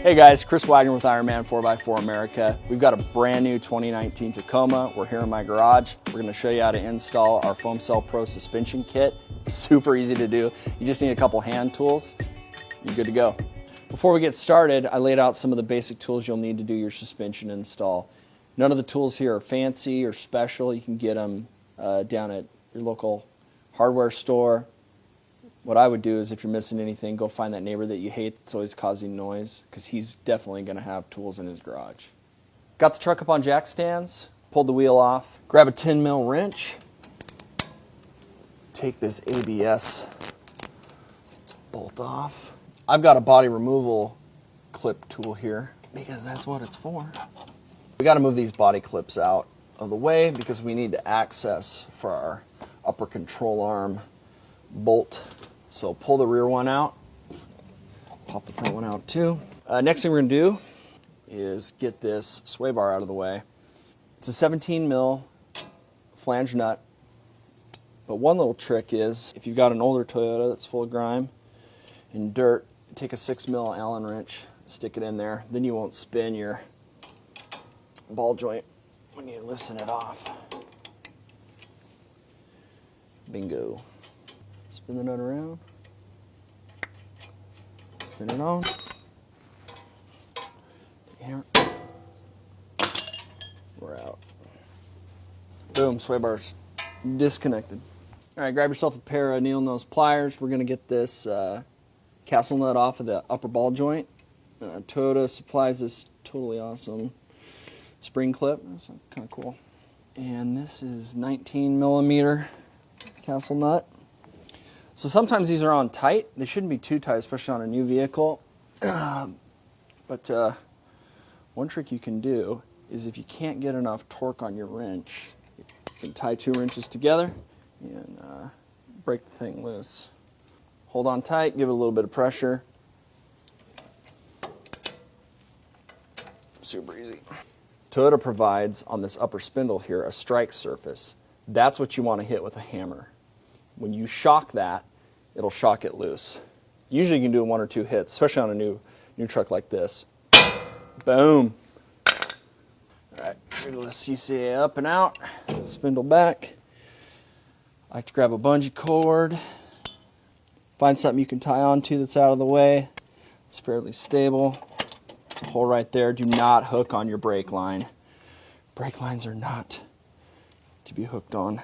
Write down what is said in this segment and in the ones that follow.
Hey guys, Chris Wagner with Ironman 4x4 America. We've got a brand new 2019 Tacoma. We're here in my garage. We're going to show you how to install our Foam Cell Pro suspension kit. It's super easy to do. You just need a couple hand tools. You're good to go. Before we get started, I laid out some of the basic tools you'll need to do your suspension install. None of the tools here are fancy or special. You can get them down at your local hardware store. What I would do is, if you're missing anything, go find that neighbor that you hate that's always causing noise, because he's definitely going to have tools in his garage. Got the truck up on jack stands, pulled the wheel off, grab a 10 mil wrench, take this ABS bolt off. I've got a body removal clip tool here because that's what it's for. We got to move these body clips out of the way because we need to access for our upper control arm bolt. So pull the rear one out, pop the front one out too. Next thing we're going to do is get this sway bar out of the way. It's a 17 mil flange nut, but one little trick is, if you've got an older Toyota that's full of grime and dirt, take a 6 mil Allen wrench, stick it in there, then you won't spin your ball joint when you loosen it off. Bingo. Spin the nut around, spin it on, hammer, we're out. Boom, sway bar's disconnected. All right, grab yourself a pair of needle nose pliers. We're gonna get this castle nut off of the upper ball joint. Toyota supplies this totally awesome spring clip. That's kind of cool. And this is 19 millimeter castle nut. So sometimes these are on tight. They shouldn't be too tight, especially on a new vehicle. But one trick you can do is, if you can't get enough torque on your wrench, you can tie 2 wrenches together and break the thing loose. Hold on tight, give it a little bit of pressure. Super easy. Toyota provides on this upper spindle here a strike surface. That's what you want to hit with a hammer. When you shock that, it'll shock it loose. Usually you can do 1 or 2 hits, especially on a new truck like this. Boom. All right, jiggle this UCA up and out, spindle back. I like to grab a bungee cord, find something you can tie onto that's out of the way. It's fairly stable. Hole right there. Do not hook on your brake line. Brake lines are not to be hooked on.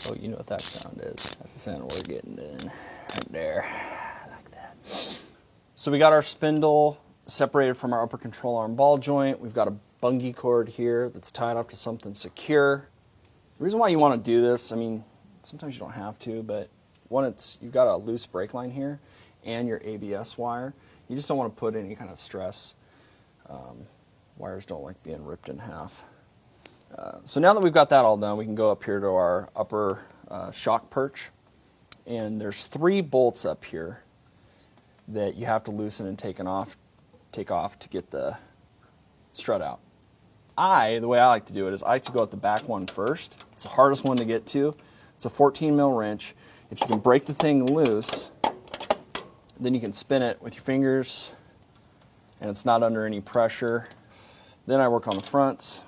Oh, you know what that sound is. That's the sound we're getting in right there, like that. So we got our spindle separated from our upper control arm ball joint. We've got a bungee cord here that's tied up to something secure. The reason why you want to do this, I mean, sometimes you don't have to, but one, you've got a loose brake line here and your ABS wire. You just don't want to put any kind of stress. Wires don't like being ripped in half. So now that we've got that all done, we can go up here to our upper shock perch. And there's 3 bolts up here that you have to loosen and take off to get the strut out. The way I like to do it is, I like to go at the back one first. It's the hardest one to get to. It's a 14 mil wrench. If you can break the thing loose, then you can spin it with your fingers and it's not under any pressure. Then I work on the fronts.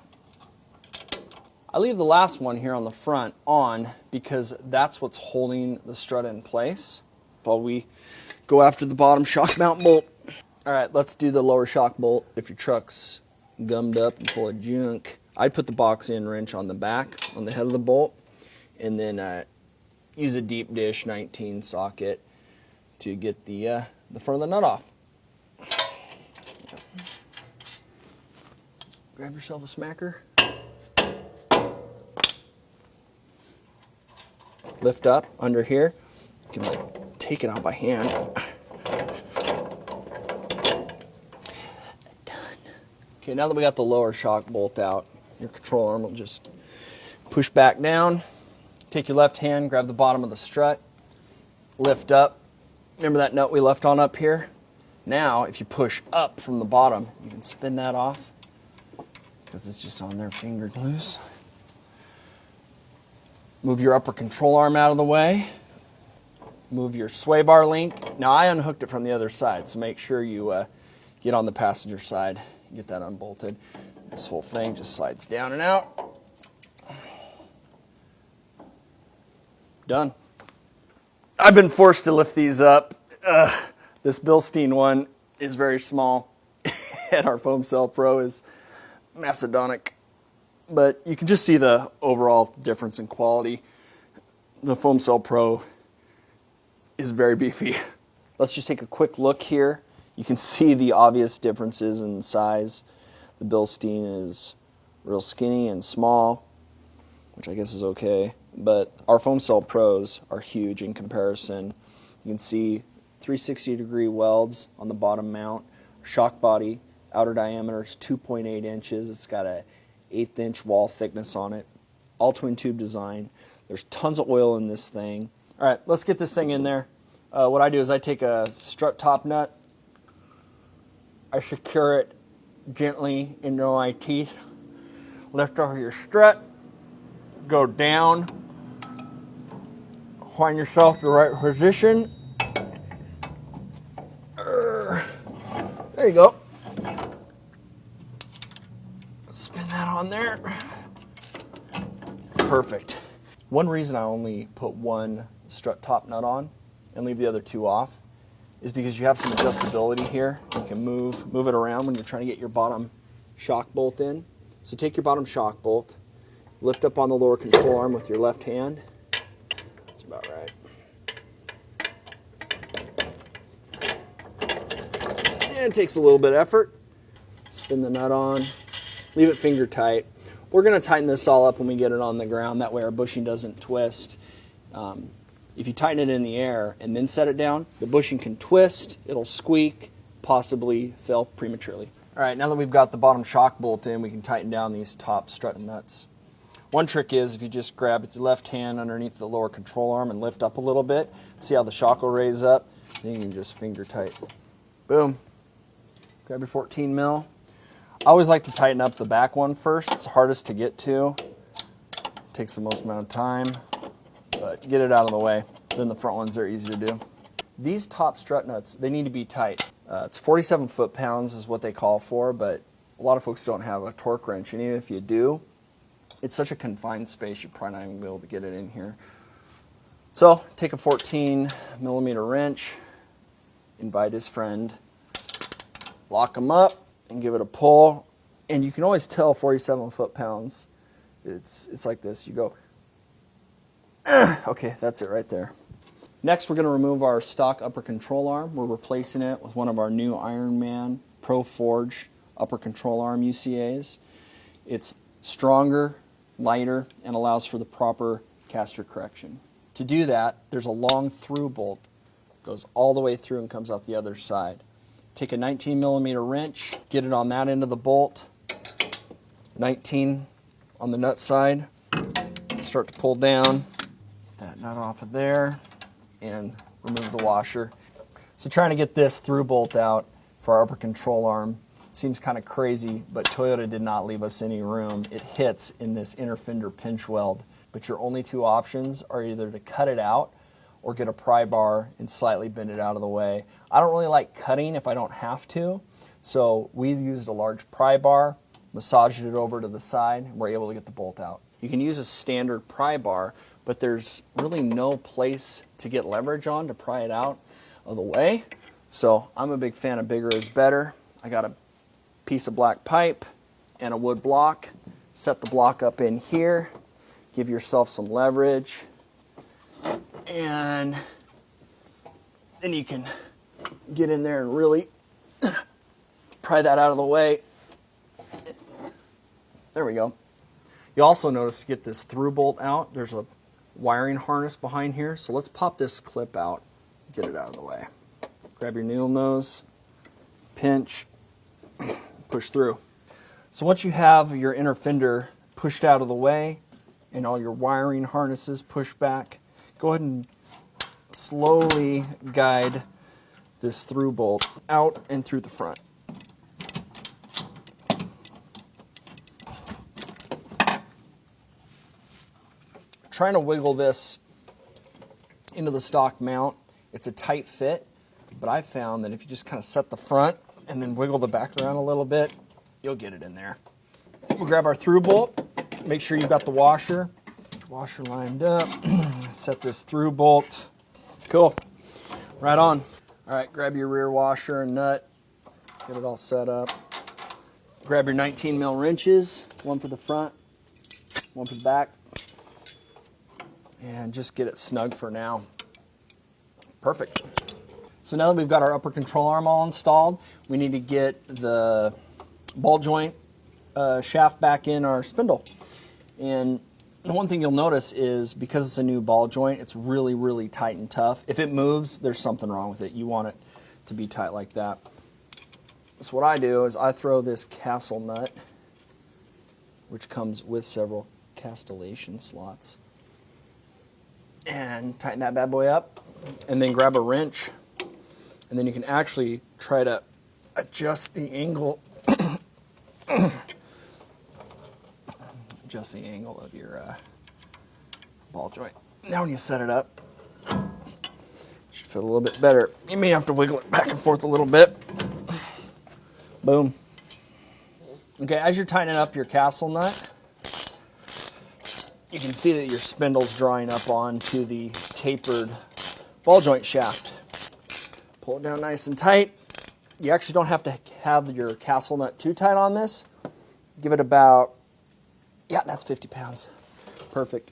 I leave the last one here on the front on because that's what's holding the strut in place while we go after the bottom shock mount bolt. All right, let's do the lower shock bolt. If your truck's gummed up and full of junk, I'd put the box in wrench on the back, on the head of the bolt, and then use a deep dish 19 socket to get the front of the nut off. Grab yourself a smacker. Lift up under here. You can take it out by hand. Done. Okay, now that we got the lower shock bolt out, your control arm will just push back down. Take your left hand, grab the bottom of the strut, lift up. Remember that nut we left on up here? Now, if you push up from the bottom, you can spin that off because it's just on there fingered loose. Move your upper control arm out of the way. move your sway bar link. Now I unhooked it from the other side, so make sure you get on the passenger side, get that unbolted. This whole thing just slides down and out. Done. I've been forced to lift these up. This Bilstein one is very small, and our Foam Cell Pro is Macedonic. But you can just see the overall difference in quality. The Foam Cell Pro is very beefy. Let's just take a quick look here. You can see the obvious differences in size. The Bilstein is real skinny and small, which I guess is okay. But our Foam Cell Pros are huge in comparison. You can see 360-degree welds on the bottom mount. Shock body, outer diameter is 2.8 inches. It's got a 1/8 inch wall thickness on it. All twin tube design. There's tons of oil in this thing. All right, let's get this thing in there. What I do is I take a strut top nut. I secure it gently into my teeth. Lift over your strut. Go down. Find yourself the right position. There you go. Spin that on there. Perfect. One reason I only put one strut top nut on and leave the other two off is because you have some adjustability here. You can move it around when you're trying to get your bottom shock bolt in. So take your bottom shock bolt, lift up on the lower control arm with your left hand. That's about right. And it takes a little bit of effort. Spin the nut on, leave it finger tight. We're going to tighten this all up when we get it on the ground. That way our bushing doesn't twist. If you tighten it in the air and then set it down, the bushing can twist, it'll squeak, possibly fail prematurely. All right, now that we've got the bottom shock bolt in, we can tighten down these top strut nuts. One trick is if you just grab with your left hand underneath the lower control arm and lift up a little bit, see how the shock will raise up? Then you can just finger tight. Boom. Grab your 14 mil. I always like to tighten up the back one first. It's hardest to get to. Takes the most amount of time, but get it out of the way. Then the front ones are easy to do. These top strut nuts, they need to be tight. It's 47 foot-pounds is what they call for, but a lot of folks don't have a torque wrench, and even if you do, it's such a confined space, you're probably not even going to be able to get it in here. So take a 14 millimeter wrench, invite his friend, lock him up, and give it a pull. And you can always tell 47 foot-pounds. It's like this. You go, okay, that's it right there. Next, we're going to remove our stock upper control arm. We're replacing it with one of our new Ironman Pro Forged upper control arm UCAs. It's stronger, lighter, and allows for the proper caster correction. To do that, there's a long through bolt. Goes all the way through and comes out the other side. Take a 19 millimeter wrench, get it on that end of the bolt, 19 on the nut side, start to pull down, get that nut off of there, and remove the washer. So trying to get this through bolt out for our upper control arm seems kind of crazy, but Toyota did not leave us any room. It hits in this inner fender pinch weld, but your only two options are either to cut it out or get a pry bar and slightly bend it out of the way. I don't really like cutting if I don't have to, so we used a large pry bar, massaged it over to the side, and we're able to get the bolt out. You can use a standard pry bar, but there's really no place to get leverage on to pry it out of the way. So I'm a big fan of bigger is better. I got a piece of black pipe and a wood block. Set the block up in here, give yourself some leverage, and then you can get in there and really pry that out of the way. There we go. You also notice to get this through bolt out, there's a wiring harness behind here. So let's pop this clip out, get it out of the way. Grab your needle nose, pinch, push through. So once you have your inner fender pushed out of the way and all your wiring harnesses pushed back, go ahead and slowly guide this through bolt out and through the front. Trying to wiggle this into the stock mount. It's a tight fit, but I found that if you just kind of set the front and then wiggle the back around a little bit, you'll get it in there. We'll grab our through bolt. Make sure you've got the washer lined up. Set this through bolt. Cool. Right on. All right, grab your rear washer and nut. Get it all set up. Grab your 19 mil wrenches, one for the front, one for the back, and just get it snug for now. Perfect. So now that we've got our upper control arm all installed, we need to get the ball joint shaft back in our spindle. And the one thing you'll notice is because it's a new ball joint, it's really, really tight and tough. If it moves, there's something wrong with it. You want it to be tight like that. So what I do is I throw this castle nut, which comes with several castellation slots, and tighten that bad boy up, and then grab a wrench, and then you can actually try to adjust the angle of your ball joint. Now when you set it up, it should feel a little bit better. You may have to wiggle it back and forth a little bit. Boom. Okay, as you're tightening up your castle nut, you can see that your spindle's drawing up onto the tapered ball joint shaft. Pull it down nice and tight. You actually don't have to have your castle nut too tight on this. Give it about, yeah, that's 50 pounds. Perfect.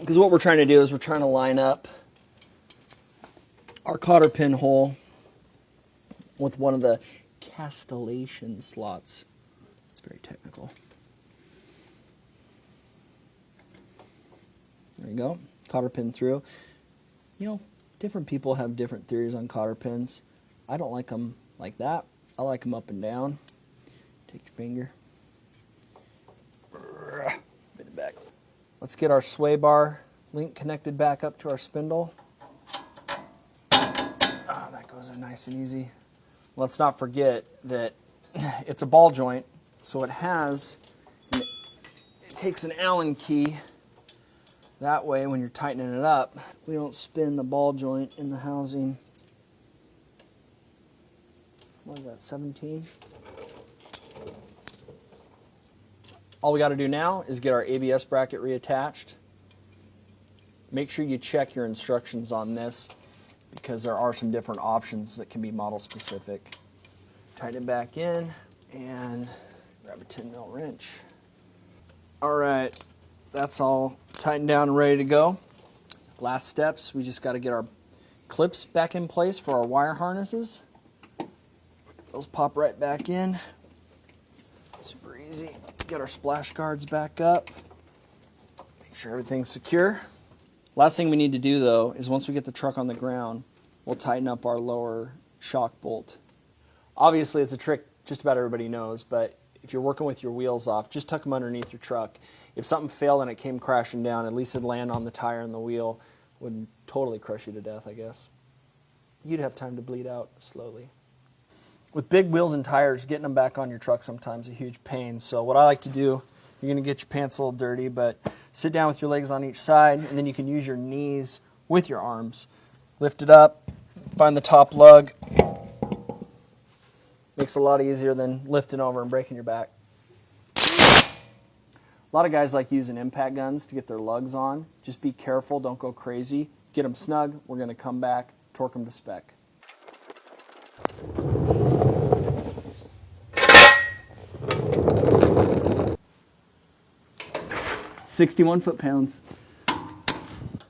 Because what we're trying to do is we're trying to line up our cotter pin hole with one of the castellation slots. It's very technical. There you go. Cotter pin through. You know, different people have different theories on cotter pins. I don't like them like that. I like them up and down. Take your finger. Bend it back. Let's get our sway bar link connected back up to our spindle. Oh, that goes in nice and easy. Let's not forget that it's a ball joint, so it takes an Allen key. That way, when you're tightening it up, we don't spin the ball joint in the housing. What is that, 17? All we got to do now is get our ABS bracket reattached. Make sure you check your instructions on this because there are some different options that can be model specific. Tighten it back in and grab a 10 mil wrench. All right, that's all tightened down and ready to go. Last steps, we just got to get our clips back in place for our wire harnesses. Those pop right back in. Super easy. Get our splash guards back up. Make sure everything's secure. Last thing we need to do though is once we get the truck on the ground, we'll tighten up our lower shock bolt. Obviously it's a trick just about everybody knows, but if you're working with your wheels off, just tuck them underneath your truck. If something failed and it came crashing down, at least it'd land on the tire and the wheel. Wouldn't totally crush you to death, I guess. You'd have time to bleed out slowly. With big wheels and tires, getting them back on your truck sometimes is a huge pain. So what I like to do, you're going to get your pants a little dirty, but sit down with your legs on each side, and then you can use your knees with your arms. Lift it up, find the top lug. Makes it a lot easier than lifting over and breaking your back. A lot of guys like using impact guns to get their lugs on. Just be careful, don't go crazy. Get them snug, we're going to come back, torque them to spec. 61 foot-pounds.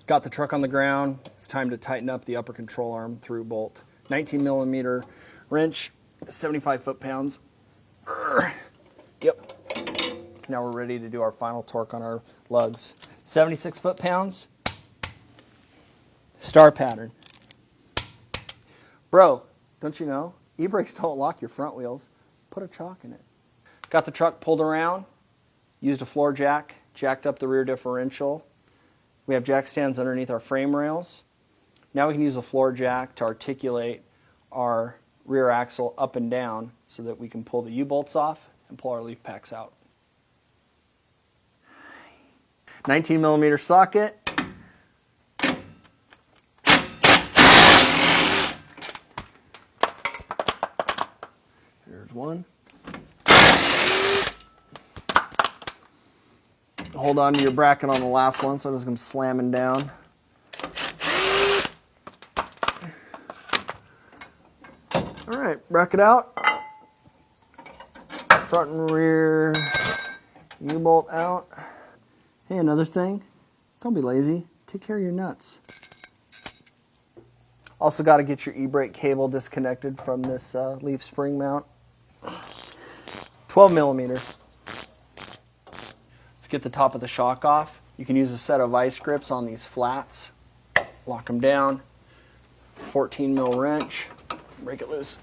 Got the truck on the ground. It's time to tighten up the upper control arm through bolt. 19 millimeter wrench, 75 foot-pounds. Yep. Now we're ready to do our final torque on our lugs. 76 foot-pounds. Star pattern. Bro, don't you know? E-brakes don't lock your front wheels. Put a chock in it. Got the truck pulled around. Used a floor jack. Jacked up the rear differential. We have jack stands underneath our frame rails. Now we can use a floor jack to articulate our rear axle up and down so that we can pull the U-bolts off and pull our leaf packs out. 19 millimeter socket. There's one. Hold on to your bracket on the last one so it doesn't come slamming down. All right, bracket out. Front and rear U-bolt out. Hey, another thing, don't be lazy. Take care of your nuts. Also got to get your e-brake cable disconnected from this leaf spring mount. 12 millimeter. Let's get the top of the shock off. You can use a set of vice grips on these flats. Lock them down. 14 mil wrench. Break it loose.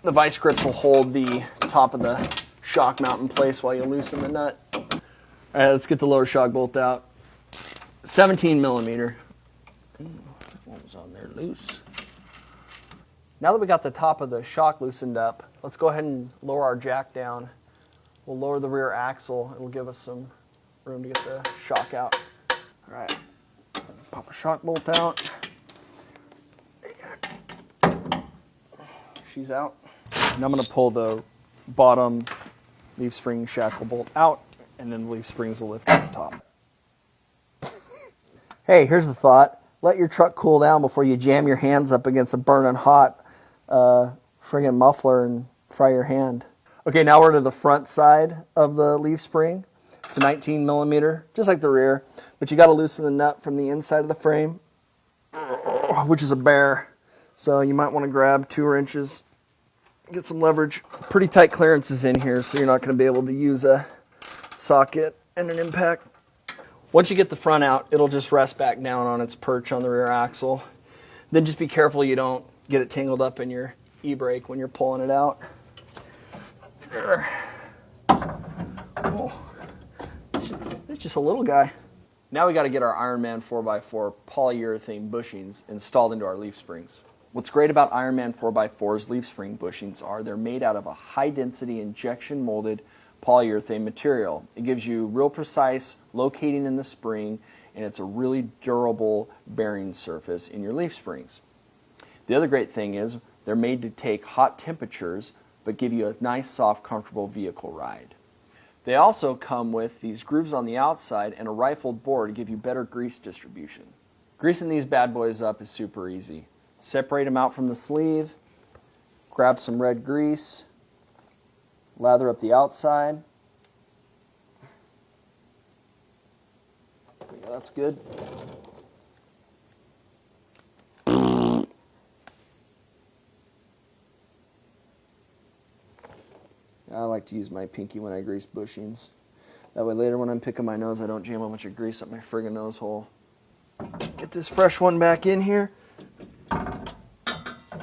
The vice grips will hold the top of the shock mount in place while you loosen the nut. All right, let's get the lower shock bolt out. 17 millimeter. What was on there loose? Now that we got the top of the shock loosened up, let's go ahead and lower our jack down. We'll lower the rear axle. It will give us some room to get the shock out. All right, pop a shock bolt out. She's out. Now I'm going to pull the bottom leaf spring shackle bolt out, and then the leaf springs will lift off the top. Hey, here's the thought. Let your truck cool down before you jam your hands up against a burning hot friggin' muffler and fry your hand. Okay, now we're to the front side of the leaf spring. It's a 19 millimeter, just like the rear, but you got to loosen the nut from the inside of the frame, which is a bear. So you might want to grab 2 wrenches, get some leverage. Pretty tight clearances in here, so you're not going to be able to use a socket and an impact. Once you get the front out, it'll just rest back down on its perch on the rear axle. Then just be careful you don't get it tangled up in your e-brake when you're pulling it out. Oh, it's just a little guy. Now we got to get our Ironman 4x4 polyurethane bushings installed into our leaf springs. What's great about Ironman 4x4's leaf spring bushings are they're made out of a high-density injection molded polyurethane material. It gives you real precise locating in the spring, and it's a really durable bearing surface in your leaf springs. The other great thing is they're made to take hot temperatures but give you a nice, soft, comfortable vehicle ride. They also come with these grooves on the outside and a rifled bore to give you better grease distribution. Greasing these bad boys up is super easy. Separate them out from the sleeve, grab some red grease, lather up the outside. Yeah, that's good. I like to use my pinky when I grease bushings. That way later when I'm picking my nose, I don't jam a bunch of grease up my friggin' nose hole. Get this fresh one back in here.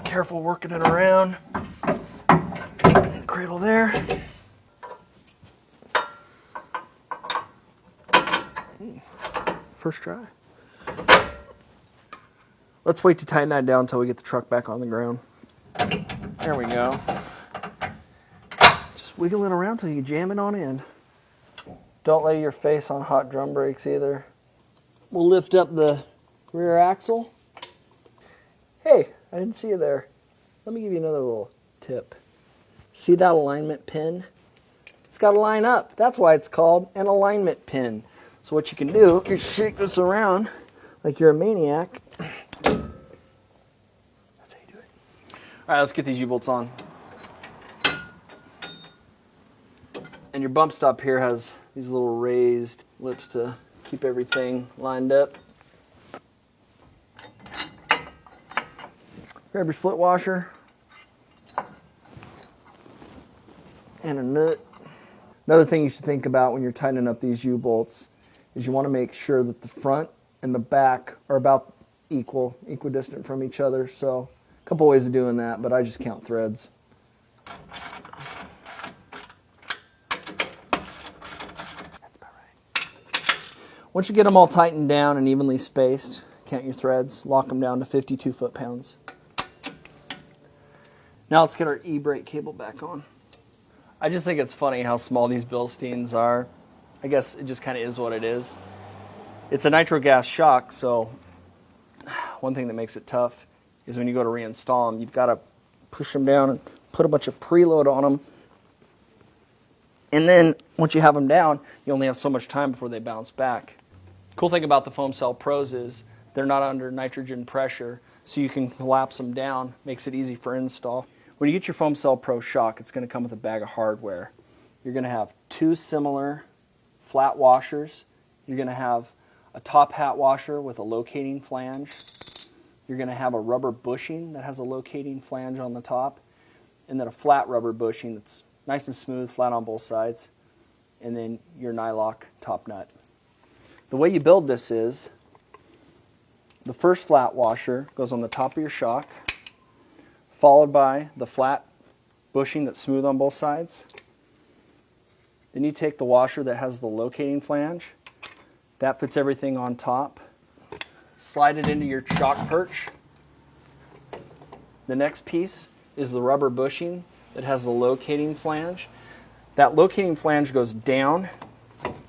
Careful working it around. And cradle there. First try. Let's wait to tighten that down until we get the truck back on the ground. There we go. Just wiggle it around till you jam it on in. Don't lay your face on hot drum brakes either. We'll lift up the rear axle. Hey, I didn't see you there. Let me give you another little tip. See that alignment pin? It's got to line up. That's why it's called an alignment pin. So what you can do is shake this around like you're a maniac. That's how you do it. All right, let's get these U-bolts on. And your bump stop here has these little raised lips to keep everything lined up. Grab your split washer and a nut. Another thing you should think about when you're tightening up these U-bolts is you want to make sure that the front and the back are about equidistant from each other. So a couple ways of doing that, but I just count threads. That's about right. Once you get them all tightened down and evenly spaced, count your threads, lock them down to 52 foot-pounds. Now let's get our e-brake cable back on. I just think it's funny how small these Bilsteins are. I guess it just kind of is what it is. It's a nitro gas shock, so one thing that makes it tough is when you go to reinstall them, you've got to push them down and put a bunch of preload on them. And then once you have them down, you only have so much time before they bounce back. Cool thing about the Foam Cell Pros is they're not under nitrogen pressure, so you can collapse them down, makes it easy for install. When you get your Foam Cell Pro shock, it's going to come with a bag of hardware. You're going to have 2 similar flat washers. You're going to have a top hat washer with a locating flange. You're going to have a rubber bushing that has a locating flange on the top, and then a flat rubber bushing that's nice and smooth, flat on both sides, and then your nylock top nut. The way you build this is the first flat washer goes on the top of your shock, followed by the flat bushing that's smooth on both sides. Then you take the washer that has the locating flange. That fits everything on top. Slide it into your shock perch. The next piece is the rubber bushing that has the locating flange. That locating flange goes down.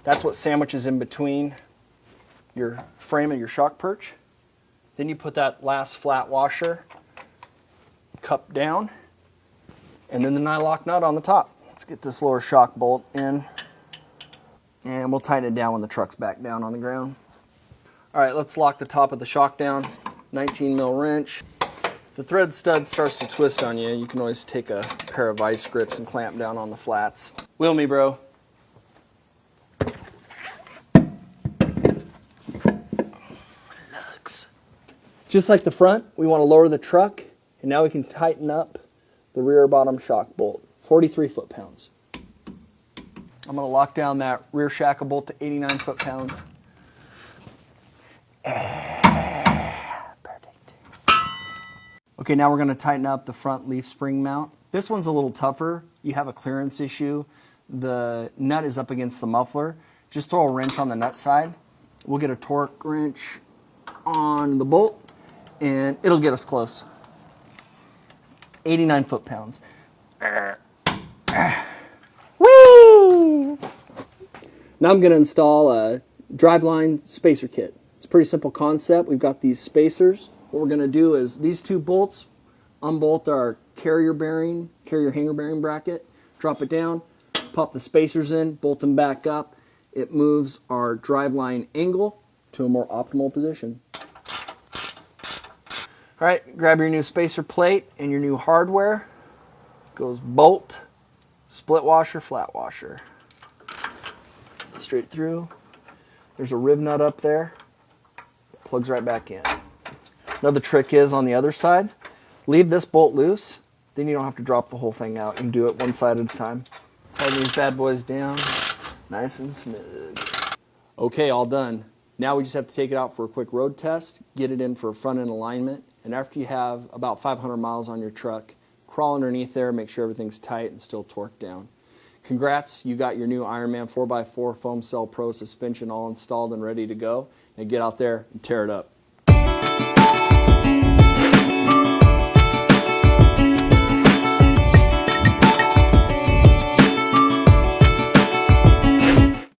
That's what sandwiches in between your frame and your shock perch. Then you put that last flat washer cup down, and then the nylock nut on the top. Let's get this lower shock bolt in, and we'll tighten it down when the truck's back down on the ground. All right, let's lock the top of the shock down. 19 mil wrench. If the thread stud starts to twist on you, you can always take a pair of vice grips and clamp down on the flats. Wheel me, bro. Just like the front, we want to lower the truck, and now we can tighten up the rear bottom shock bolt, 43 foot-pounds. I'm going to lock down that rear shackle bolt to 89 foot-pounds. Perfect. Okay, now we're going to tighten up the front leaf spring mount. This one's a little tougher. You have a clearance issue. The nut is up against the muffler. Just throw a wrench on the nut side. We'll get a torque wrench on the bolt, and it'll get us close. 89 foot-pounds. Whee! Now I'm going to install a driveline spacer kit. It's a pretty simple concept. We've got these spacers. What we're going to do is these 2 bolts, unbolt our carrier hanger bearing bracket, drop it down, pop the spacers in, bolt them back up. It moves our driveline angle to a more optimal position. All right, grab your new spacer plate and your new hardware. Goes bolt, split washer, flat washer. Straight through. There's a rib nut up there. Plugs right back in. Another trick is on the other side, leave this bolt loose, then you don't have to drop the whole thing out. You can do it one side at a time. Tighten these bad boys down, nice and snug. Okay, all done. Now we just have to take it out for a quick road test, get it in for a front end alignment, and after you have about 500 miles on your truck, crawl underneath there, make sure everything's tight and still torqued down. Congrats, you got your new Ironman 4x4 Foam Cell Pro suspension all installed and ready to go. And get out there and tear it up.